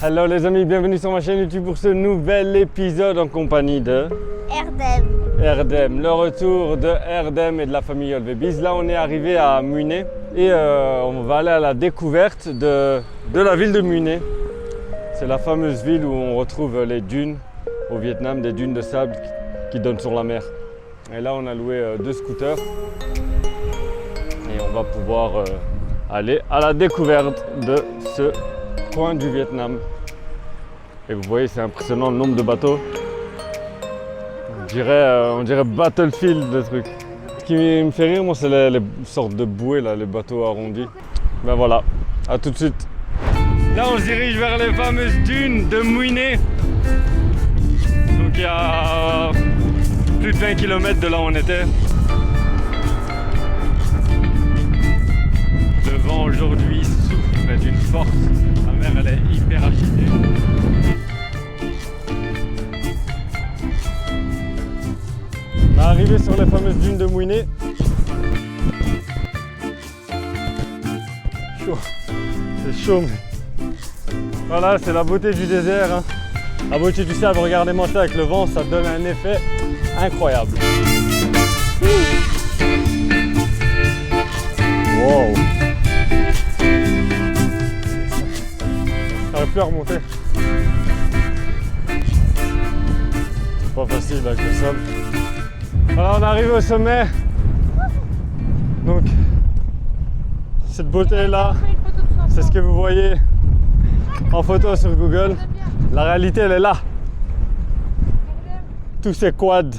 Hello les amis, bienvenue sur ma chaîne YouTube pour ce nouvel épisode en compagnie de Erdem, le retour de Erdem et de la famille Olvebiz. Là on est arrivé à Munay et on va aller à la découverte de la ville de Munay. C'est la fameuse ville où on retrouve les dunes au Vietnam, des dunes de sable qui donnent sur la mer. Et là on a loué 2 scooters et on va pouvoir aller à la découverte de ce coin du Vietnam. Et vous voyez, c'est impressionnant le nombre de bateaux. On dirait Battlefield, le truc. Ce qui me fait rire, moi, c'est les sortes de bouées, là, les bateaux arrondis. Ben voilà, à tout de suite. Là, on se dirige vers les fameuses dunes de Munay. Donc il y a plus de 20 km de là où on était. Le vent aujourd'hui souffle d'une force. La mer, elle est hyper agitée. On est arrivé sur les fameuses dunes de Munay. Chaud. C'est chaud, mais... Voilà, c'est la beauté du désert. Hein. La beauté du sable, regardez-moi ça avec le vent, ça donne un effet incroyable. Wow. J'arrive plus à remonter. C'est pas facile avec le sable. Voilà, on arrive au sommet. Donc, cette beauté-là, c'est ce que vous voyez en photo sur Google. La réalité, elle est là. Tous ces quads,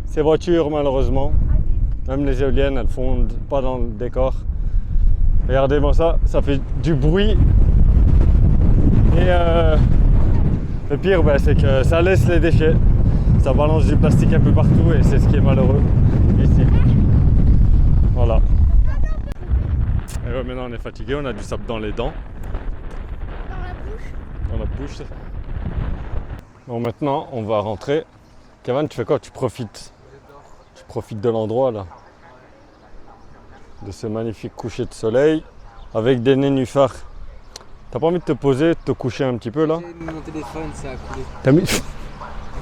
ces voitures, malheureusement, même les éoliennes, elles fondent pas dans le décor. Regardez-moi ça, ça fait du bruit. Et le pire, c'est que ça laisse les déchets. Ça balance du plastique un peu partout et c'est ce qui est malheureux ici. Voilà. Et ouais, maintenant on est fatigué, on a du sable dans les dents. Dans la bouche. Bon, maintenant on va rentrer. Kevin, tu fais quoi? Tu profites de l'endroit là. De ce magnifique coucher de soleil avec des nénuphars. T'as pas envie de te poser, de te coucher un petit peu là? J'ai mis mon téléphone, ça a coulé. T'as mis...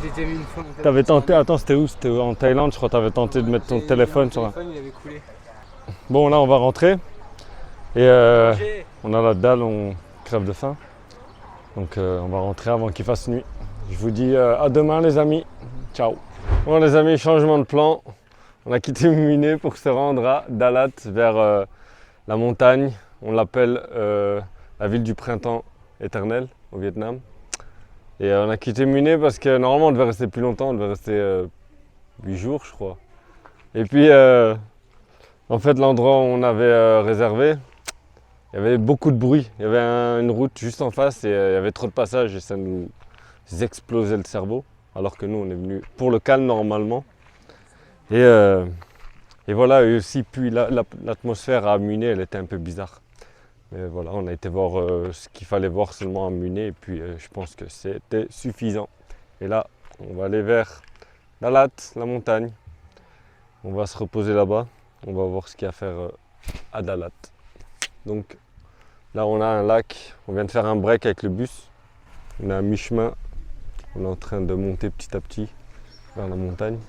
J'ai déjà mis une fois mon téléphone. T'avais tenté, attends, c'était où? C'était en Thaïlande, je crois que t'avais tenté de mettre ton téléphone sur la... Mon téléphone, il avait coulé. Bon, là, on va rentrer. Et on a la dalle, on crève de faim. Donc, on va rentrer avant qu'il fasse nuit. Je vous dis à demain, les amis. Ciao. Bon, les amis, changement de plan. On a quitté Munay pour se rendre à Dalat, vers la montagne. On l'appelle la ville du printemps éternel au Vietnam. Et on a quitté Munay parce que normalement on devait rester plus longtemps, on devait rester 8 jours je crois. Et puis en fait l'endroit où on avait réservé, il y avait beaucoup de bruit. Il y avait une route juste en face et il y avait trop de passages et ça nous explosait le cerveau. Alors que nous on est venu pour le calme normalement. Et voilà, et aussi puis l'atmosphère à Munay elle était un peu bizarre. Mais voilà, on a été voir ce qu'il fallait voir seulement à Munay et puis je pense que c'était suffisant. Et là, on va aller vers Dalat, la montagne. On va se reposer là-bas. On va voir ce qu'il y a à faire à Dalat. Donc là, on a un lac. On vient de faire un break avec le bus. On est à mi-chemin. On est en train de monter petit à petit vers la montagne.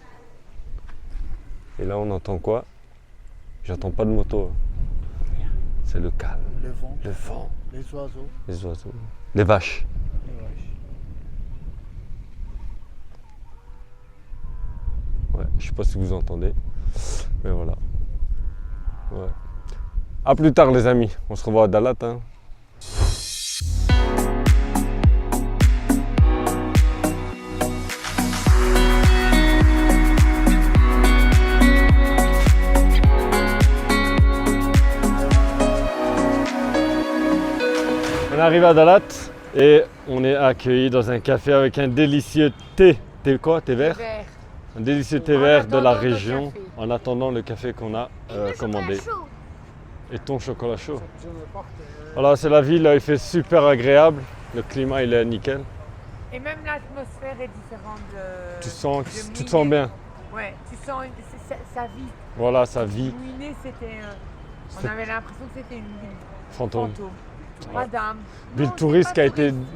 Et là, on entend quoi? J'entends pas de moto. C'est le calme. Le vent, les oiseaux, les vaches. Ouais, je sais pas si vous entendez, mais voilà. Ouais. À plus tard les amis, on se revoit à Dalat. Hein. On arrive à Dalat et on est accueilli dans un café avec un délicieux thé. Thé quoi? Thé vert? Un délicieux thé vert de la région en attendant le café qu'on a commandé. Et ton chocolat chaud. Voilà, c'est la ville, il fait super agréable. Le climat il est nickel. Et même l'atmosphère est différente de... Tu te sens bien? Ouais, tu sens sa vie. Voilà, sa vie. Munay, c'était... on avait l'impression que c'était une ville Fantôme. Madame. Ville Non, touriste c'est qui a pas été... touriste.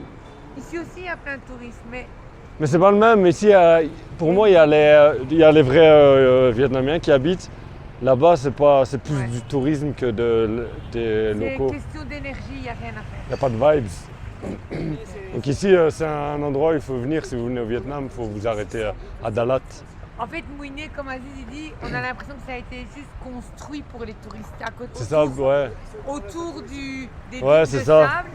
Ici aussi, il y a plein de touristes, mais Mais c'est pas le même. Ici, pour moi, il y a les vrais Vietnamiens qui habitent. Là-bas, c'est plus Ouais. du tourisme que des c'est locaux. question d'énergie, il n'y a rien à faire. Il n'y a pas de vibes. Donc ici, c'est un endroit où il faut venir. Si vous venez au Vietnam, il faut vous arrêter à Dalat. En fait, Mouiné, comme Aziz il dit, on a l'impression que ça a été juste construit pour les touristes à côté. C'est ça, ouais. Autour des Ouais, dunes c'est de ça. sable.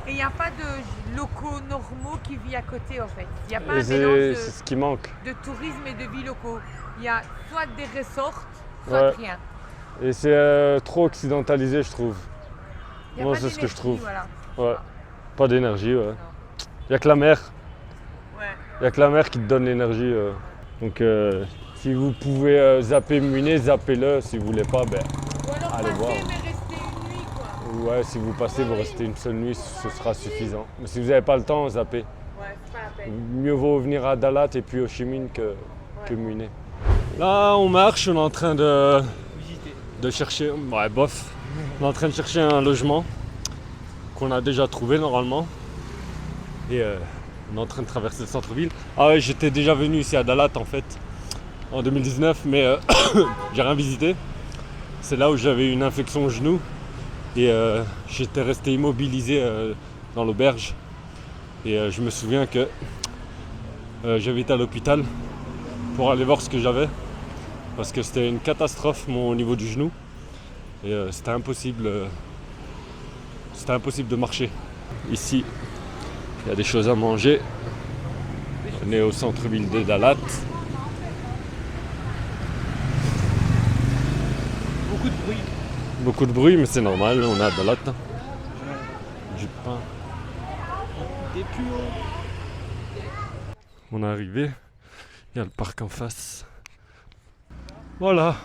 Et il n'y a pas de locaux normaux qui vivent à côté, en fait. Il n'y a pas Et un mélange c'est ce qui manque. de tourisme et de vie locaux. Il y a soit des resorts, soit Ouais. rien. Et c'est trop occidentalisé, je trouve. Il y a Moi, pas c'est ce que je d'énergie, trouve. Voilà. Ouais. Pas d'énergie, ouais. Il n'y a que la mer. Ouais. Il n'y a que la mer qui te donne l'énergie. Donc, si vous pouvez zapper Muiné, zappez-le. Si vous voulez pas, ben, Ou alors allez passer, voir. mais rester une nuit, quoi. Ouais, si vous passez, vous restez une seule nuit, ce sera suffisant. Mais si vous n'avez pas le temps, zappez. Ouais, c'est pas la peine. Mieux vaut venir à Dalat et puis Ho Chi Minh que Muiné. Là, on marche, on est en train de chercher. Ouais, bof. On est en train de chercher un logement qu'on a déjà trouvé normalement. Et on est en train de traverser le centre-ville. Ah ouais, j'étais déjà venu ici à Dalat en fait, en 2019, mais j'ai rien visité. C'est là où j'avais eu une infection au genou et j'étais resté immobilisé dans l'auberge. Et je me souviens que j'avais été à l'hôpital pour aller voir ce que j'avais parce que c'était une catastrophe au niveau du genou et c'était impossible de marcher. Ici, il y a des choses à manger. On est au centre-ville de Dalat. Beaucoup de bruit. Beaucoup de bruit, mais c'est normal, on est à Dalat. Du pain. Des plus hauts. On est arrivé, il y a le parc en face. Voilà,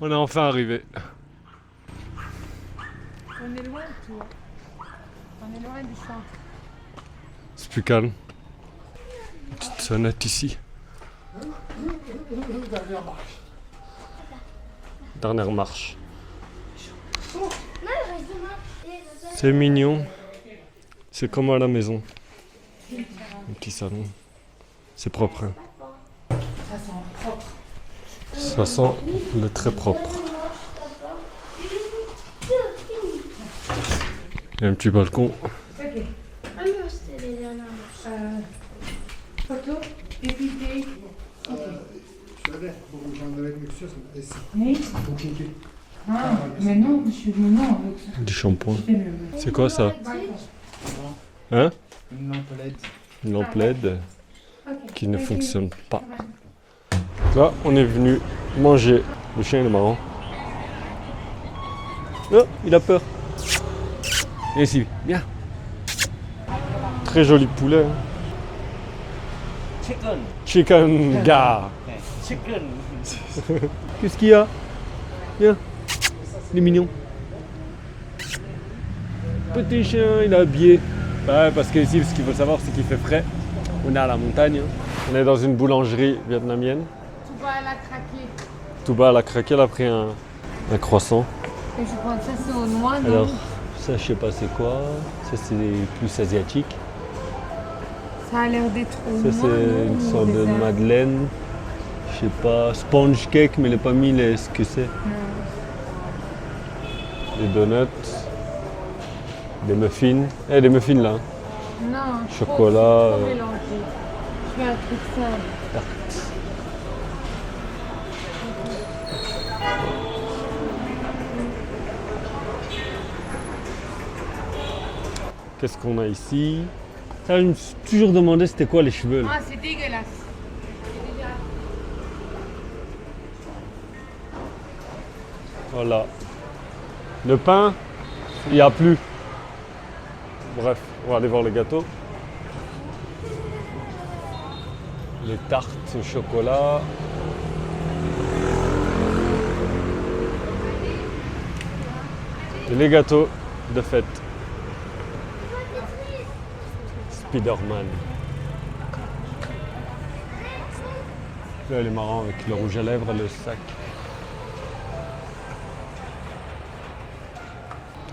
on est enfin arrivé. On est loin de tout. On est loin du centre. C'est plus calme. Une petite sonnette ici. Dernière marche. C'est mignon. C'est comme à la maison. Un petit salon. C'est propre. Hein. Ça sent le très propre. Il y a un petit balcon. Photo, dépité. Şöyle bu jandarma etmek istiyorsan eski Oui. hukuki. Ah, mais non, je suis non avec ça. Du shampoing. C'est mieux. C'est quoi ça? Hein? Une lampe LED. Une lampe LED Ok. qui ne fonctionne pas. Là, on est venu manger. Le chien il est marrant. Oh, il a peur. Viens ici, viens. Très joli poulet. Hein. Chicken. Chicken gars. Chicken. Qu'est-ce qu'il y a? Viens. Il est mignon. Petit chien, il est habillé. Ouais, parce qu'ici, ce qu'il faut savoir, c'est qu'il fait frais. On est à la montagne. On est dans une boulangerie vietnamienne. Tout bas, elle a craqué. Tout bas, elle a craqué, elle a pris un croissant. Et je pense que ça, c'est au noix, non? Alors, ça, je sais pas c'est quoi. Ça, c'est plus asiatique. Ça a l'air d'être au Ça, noix, c'est non? une Ou sorte de des arbres. madeleine. Je sais pas, sponge cake, mais il n'a pas mis ce que c'est. Des donuts. Des muffins. Eh, des muffins là. Non, Chocolat, trop mélangé. Je fais un truc simple. Qu'est-ce qu'on a ici? Ça, je me suis toujours demandé c'était quoi les cheveux là. Ah, c'est dégueulasse. Voilà. Le pain, il n'y a plus. Bref, on va aller voir les gâteaux. Les tartes au chocolat. Et les gâteaux de fête. Spider-Man. Là, elle est marrant avec le rouge à lèvres et le sac.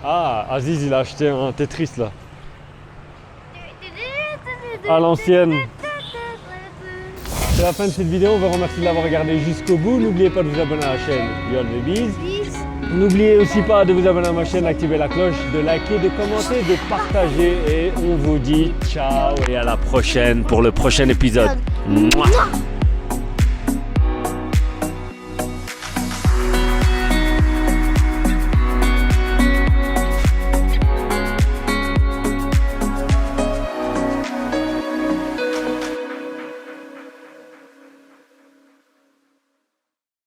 Ah, Aziz, il a acheté un Tetris là. À l'ancienne. C'est la fin de cette vidéo, on vous remercie de l'avoir regardé jusqu'au bout. N'oubliez pas de vous abonner à la chaîne Beyond Babies. N'oubliez aussi pas de vous abonner à ma chaîne, d'activer la cloche, de liker, de commenter, de partager. Et on vous dit ciao et à la prochaine pour le prochain épisode. Mouah.